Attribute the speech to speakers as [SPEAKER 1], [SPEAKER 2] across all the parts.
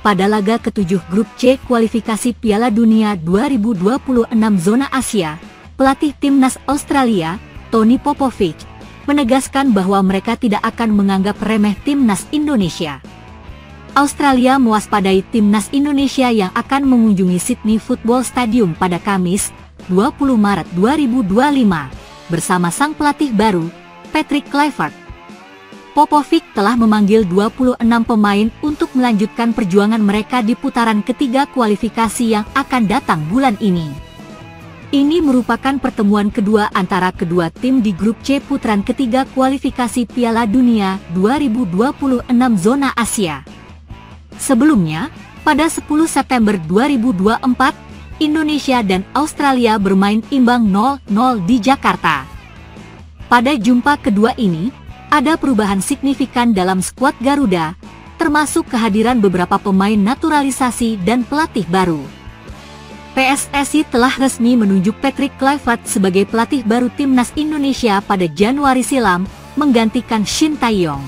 [SPEAKER 1] pada laga ketujuh grup C kualifikasi Piala Dunia 2026 zona Asia, pelatih timnas Australia, Tony Popovic, menegaskan bahwa mereka tidak akan menganggap remeh timnas Indonesia. Australia mewaspadai timnas Indonesia yang akan mengunjungi Sydney Football Stadium pada Kamis, 20 Maret 2025, bersama sang pelatih baru, Patrick Kluivert. Popovic telah memanggil 26 pemain untuk melanjutkan perjuangan mereka di putaran ketiga kualifikasi yang akan datang bulan ini. Ini merupakan pertemuan kedua antara kedua tim di grup C putaran ketiga kualifikasi Piala Dunia 2026 zona Asia. Sebelumnya, pada 10 September 2024, Indonesia dan Australia bermain imbang 0-0 di Jakarta. Pada jumpa kedua ini, ada perubahan signifikan dalam skuad Garuda, termasuk kehadiran beberapa pemain naturalisasi dan pelatih baru. PSSI telah resmi menunjuk Patrick Kluivert sebagai pelatih baru timnas Indonesia pada Januari silam, menggantikan Shin Tae-yong.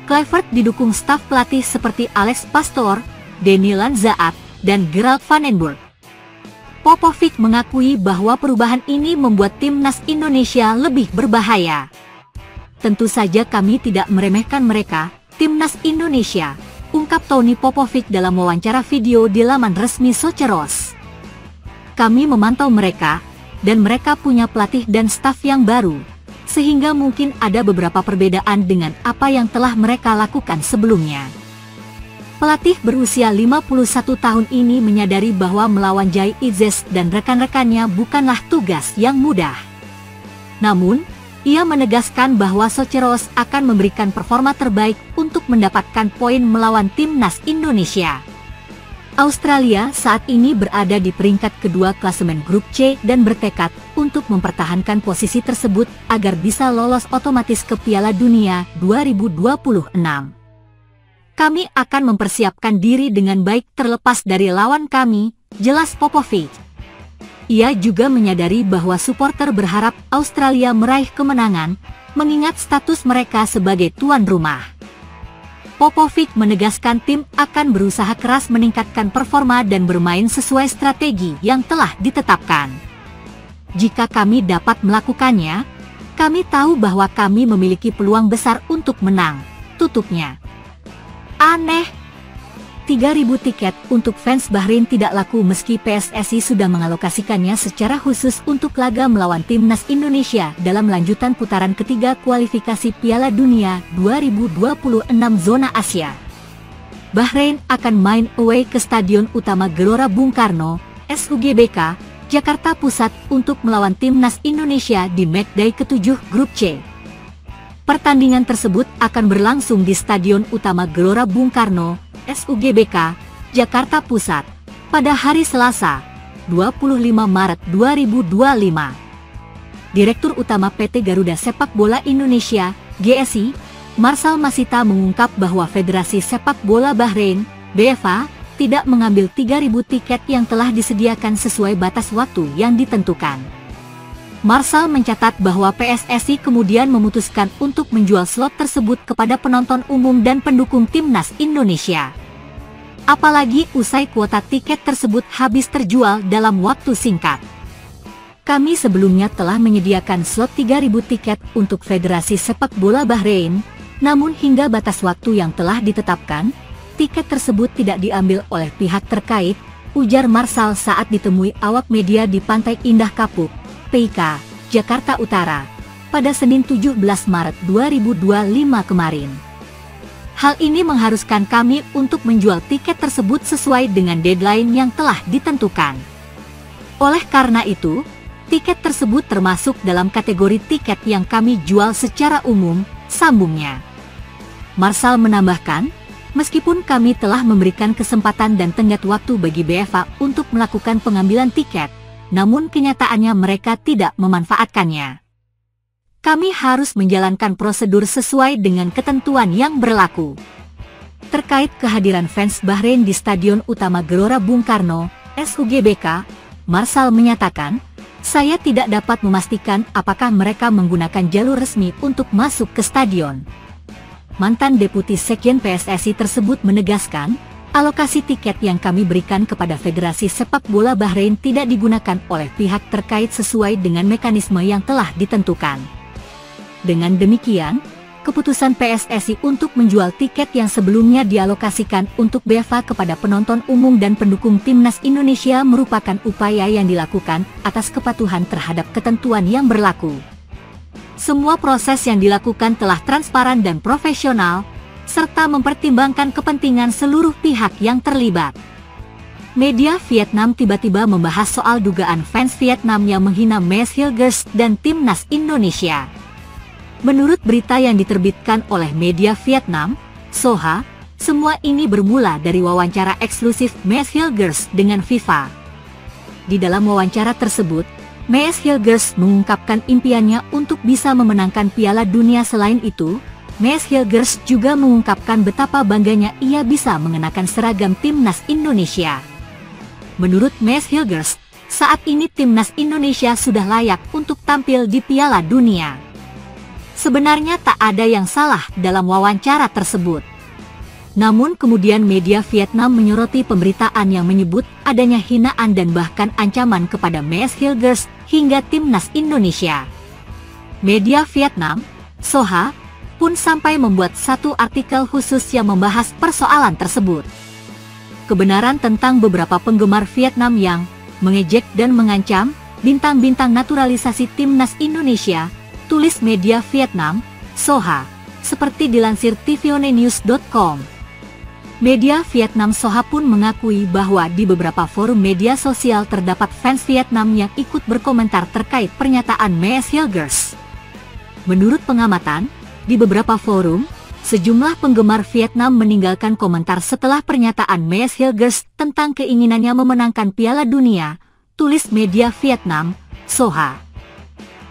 [SPEAKER 1] Kluivert didukung staf pelatih seperti Alex Pastoor, Denny Lanzaat, dan Gerald van den Burg. Popovic mengakui bahwa perubahan ini membuat timnas Indonesia lebih berbahaya. Tentu saja kami tidak meremehkan mereka, timnas Indonesia, ungkap Tony Popovic dalam wawancara video di laman resmi Socheros. Kami memantau mereka, dan mereka punya pelatih dan staf yang baru, sehingga mungkin ada beberapa perbedaan dengan apa yang telah mereka lakukan sebelumnya. Pelatih berusia 51 tahun ini menyadari bahwa melawan Jai Itzes dan rekan-rekannya bukanlah tugas yang mudah. Namun, ia menegaskan bahwa Socheros akan memberikan performa terbaik untuk mendapatkan poin melawan timnas Indonesia. Australia saat ini berada di peringkat kedua klasemen grup C dan bertekad untuk mempertahankan posisi tersebut agar bisa lolos otomatis ke Piala Dunia 2026. Kami akan mempersiapkan diri dengan baik terlepas dari lawan kami, jelas Popovic. Ia juga menyadari bahwa supporter berharap Australia meraih kemenangan, mengingat status mereka sebagai tuan rumah. Popovic menegaskan tim akan berusaha keras meningkatkan performa dan bermain sesuai strategi yang telah ditetapkan. Jika kami dapat melakukannya, kami tahu bahwa kami memiliki peluang besar untuk menang, tutupnya. Aneh. 3.000 tiket untuk fans Bahrain tidak laku meski PSSI sudah mengalokasikannya secara khusus untuk laga melawan timnas Indonesia dalam lanjutan putaran ketiga kualifikasi Piala Dunia 2026 zona Asia. Bahrain akan main away ke Stadion Utama Gelora Bung Karno, SUGBK, Jakarta Pusat untuk melawan timnas Indonesia di matchday ke-7 grup C. Pertandingan tersebut akan berlangsung di Stadion Utama Gelora Bung Karno, SUGBK, Jakarta Pusat, pada hari Selasa, 25 Maret 2025. Direktur Utama PT Garuda Sepak Bola Indonesia, GSI, Marcel Masita mengungkap bahwa Federasi Sepak Bola Bahrain, BFA, tidak mengambil 3.000 tiket yang telah disediakan sesuai batas waktu yang ditentukan. Marcel mencatat bahwa PSSI kemudian memutuskan untuk menjual slot tersebut kepada penonton umum dan pendukung timnas Indonesia. Apalagi usai kuota tiket tersebut habis terjual dalam waktu singkat. Kami sebelumnya telah menyediakan slot 3.000 tiket untuk Federasi Sepak Bola Bahrain, namun hingga batas waktu yang telah ditetapkan, tiket tersebut tidak diambil oleh pihak terkait, ujar Marcel saat ditemui awak media di Pantai Indah Kapuk, PIK, Jakarta Utara, pada Senin 17 Maret 2025 kemarin. Hal ini mengharuskan kami untuk menjual tiket tersebut sesuai dengan deadline yang telah ditentukan. Oleh karena itu, tiket tersebut termasuk dalam kategori tiket yang kami jual secara umum, sambungnya. Marcel menambahkan, meskipun kami telah memberikan kesempatan dan tenggat waktu bagi BFA untuk melakukan pengambilan tiket, namun kenyataannya mereka tidak memanfaatkannya. Kami harus menjalankan prosedur sesuai dengan ketentuan yang berlaku. Terkait kehadiran fans Bahrain di Stadion Utama Gelora Bung Karno, SUGBK, Marcel menyatakan, saya tidak dapat memastikan apakah mereka menggunakan jalur resmi untuk masuk ke stadion. Mantan Deputi Sekjen PSSI tersebut menegaskan, Alokasi tiket yang kami berikan kepada Federasi Sepak Bola Bahrain tidak digunakan oleh pihak terkait sesuai dengan mekanisme yang telah ditentukan. Dengan demikian, keputusan PSSI untuk menjual tiket yang sebelumnya dialokasikan untuk BEFA kepada penonton umum dan pendukung timnas Indonesia merupakan upaya yang dilakukan atas kepatuhan terhadap ketentuan yang berlaku. Semua proses yang dilakukan telah transparan dan profesional, serta mempertimbangkan kepentingan seluruh pihak yang terlibat. Media Vietnam tiba-tiba membahas soal dugaan fans Vietnam yang menghina Mes Hilgers dan timnas Indonesia. Menurut berita yang diterbitkan oleh media Vietnam, Soha, semua ini bermula dari wawancara eksklusif Mes Hilgers dengan FIFA. Di dalam wawancara tersebut, Mes Hilgers mengungkapkan impiannya untuk bisa memenangkan Piala Dunia. Selain itu, Mes Hilgers juga mengungkapkan betapa bangganya ia bisa mengenakan seragam timnas Indonesia. Menurut Mes Hilgers, saat ini timnas Indonesia sudah layak untuk tampil di Piala Dunia. Sebenarnya tak ada yang salah dalam wawancara tersebut. Namun kemudian media Vietnam menyoroti pemberitaan yang menyebut adanya hinaan dan bahkan ancaman kepada Mes Hilgers hingga timnas Indonesia. Media Vietnam, Soha, pun sampai membuat satu artikel khusus yang membahas persoalan tersebut. Kebenaran tentang beberapa penggemar Vietnam yang mengejek dan mengancam bintang-bintang naturalisasi timnas Indonesia, tulis media Vietnam, Soha, seperti dilansir tvonnews.com. Media Vietnam Soha pun mengakui bahwa di beberapa forum media sosial terdapat fans Vietnam yang ikut berkomentar terkait pernyataan Mes Hilgers. Menurut pengamatan, di beberapa forum, sejumlah penggemar Vietnam meninggalkan komentar setelah pernyataan Mes Hilgers tentang keinginannya memenangkan Piala Dunia, tulis media Vietnam, Soha.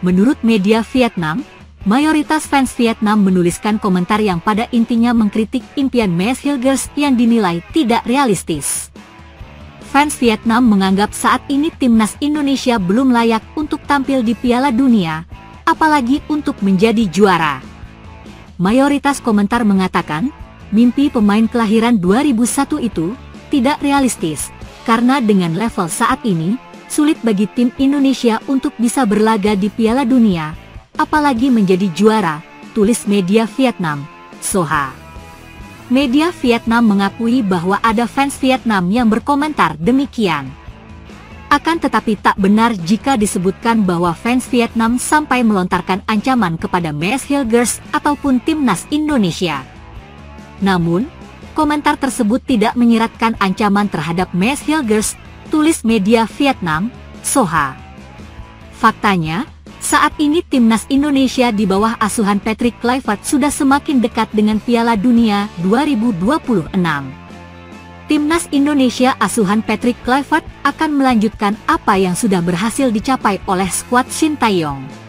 [SPEAKER 1] Menurut media Vietnam, mayoritas fans Vietnam menuliskan komentar yang pada intinya mengkritik impian Mes Hilgers yang dinilai tidak realistis. Fans Vietnam menganggap saat ini timnas Indonesia belum layak untuk tampil di Piala Dunia, apalagi untuk menjadi juara. Mayoritas komentar mengatakan, mimpi pemain kelahiran 2001 itu tidak realistis, karena dengan level saat ini, sulit bagi tim Indonesia untuk bisa berlaga di Piala Dunia, apalagi menjadi juara, tulis media Vietnam, Soha. Media Vietnam mengakui bahwa ada fans Vietnam yang berkomentar demikian. Akan tetapi tak benar jika disebutkan bahwa fans Vietnam sampai melontarkan ancaman kepada Mes Hilgers ataupun timnas Indonesia. Namun, komentar tersebut tidak menyiratkan ancaman terhadap Mes Hilgers, tulis media Vietnam, Soha. Faktanya, saat ini timnas Indonesia di bawah asuhan Patrick Kluivert sudah semakin dekat dengan Piala Dunia 2026. Timnas Indonesia asuhan Patrick Kluivert akan melanjutkan apa yang sudah berhasil dicapai oleh skuad Sintayong.